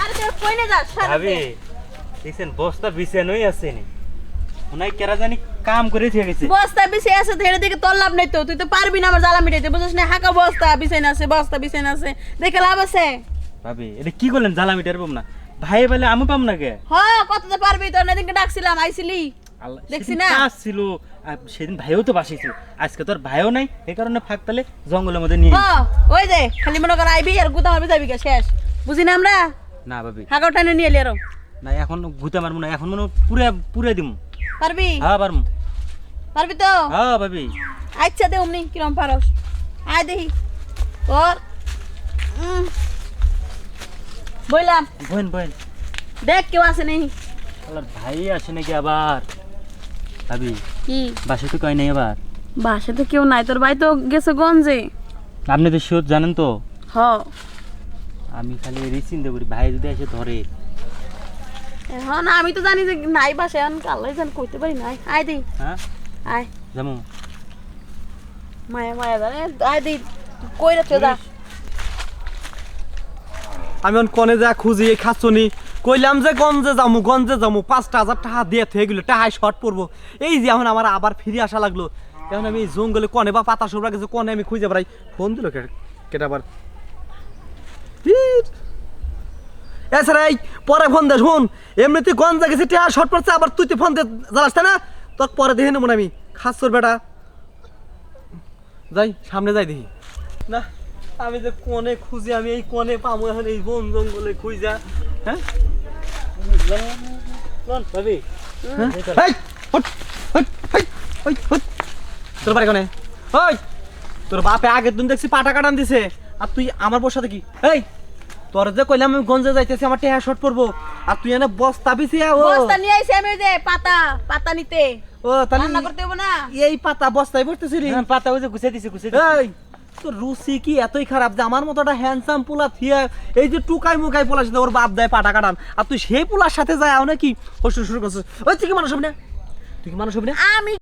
আরে তোর কইনে যাস ভাবি দেখছেন বস্তা বিছানোই আছে নি উনাই কেরা জানি কাম করে দিয়ে গেছে বস্তা বিছাই আছে ধেড়ে দিকে তোর লাভ নাই তো তুই তো পারবি না আমার জ্বালা মিটাইতে বুঝছিস না হাকা বস্তা বিছাইন আছে বস্তা বিছাইন আছে দেখে লাভ আছে ভাবি এটা কি করলেন জ্বালা মিটার পাম না ভাই বলে আমি পাম না কে হ্যাঁ কততে পারবি তোর নাদিনকে ডাকছিলাম আইছিলি আল্লাহ দেখছি সেদিন না? কাজ ছিল আর সেদিন ভাইও তো বাসিছিল আজকে তোর ভাইও নাই এই কারণে ফাঁক তালে জঙ্গলের মধ্যে নিয়ে হ্যাঁ ওই যে খালি মনে কর আইবি আর গুতা মারবি যাবি কে শেষ বুঝি না আমরা না ভাবি হাকা টানে নিয়ে এলি আরো না এখন ঘুতে মারবো না এখন মনে পুরে পুরে দিম পারবি হ্যাঁ পারমু পারবি তো হ্যাঁ ভাবি আচ্ছা দে অমনি কিরম পারস আয় দেখি তোর বইলাম বোন বোন দেখ কেউ আসে নেই আল্লাহ ভাই আসে নাকি আবার ভাবি কি বাসে তো কয় নাই আবার বাসাতে কেউ নাই তোর ভাই তো গেছে গঞ্জে আপনি তো শিওর জানেন তো হ আমি খালি এরই চিন্তা করি ভাই যদি এসে ধরে এখন আমি তো জানি যে নাই বাসে এখন কালাই জান কইতে পারি নাই আয় দেই হ্যাঁ আয় যেমন মায়া মায়া জানে আয় দেই কই রে দা আমি কনে যা খুঁজি এই খাচ্ছনি কইলাম যে গঞ্জে যামু 5,000 টাকা দিয়ে থেকে গেলো টাকায় শর্ট পড়বো এই যে এখন আমার আবার ফিরে আসা লাগলো এখন আমি জঙ্গলে কনে বা পাতা সবরা গেছে কনে আমি খুঁজে বেড়াই ফোন দিল কেটা আবার এছাড়া এই পরে ফোন দে শোন এমনি তুই গঞ্জে গেছি টাকা শর্ট পড়ছে আবার তুই ফোন দে জ্বালাস না তোর পরে দেখে নেবো আমি খাচ্ছর বেটা যাই সামনে যাই দেখি না আমি যে কোনে খুঁজি আমি এই কোনে পাবো এখন এই বন জঙ্গলে খুঁজা হ্যাঁ ভাবি তোর বাড়ি কোনে ওই তোর বাপে আগের দিন দেখছি পাটা কাটান দিছে আর তুই আমার বর সাথে কি এই তোর যে কইলাম আমি গঞ্জে যাইতেছি আমার টেহা শর্ট পড়বো আর তুই এনে বস্তা বিছিয়া ও বস্তা নিয়ে আইছি আমি ওই যে পাতা নিতে ও তাহলে রান্না করতে হবে না এই পাতা বস্তায় পড়তেছি রে হ্যাঁ পাতা ওই যে গুছিয়ে দিছে এই তোর রুচি কি এতই খারাপ যে আমার মতো একটা হ্যান্ডসাম পোলা থিয়া এই যে টুকাই মুকাই পোলার সাথে ওর বাপ দেয় পাটা কাটান আর তুই সেই পোলার সাথে যায় নাকি হোস্টেল শুরু করছিস ওই তুই কি মানুষ হবি না তুই কি মানুষ হবি না আমি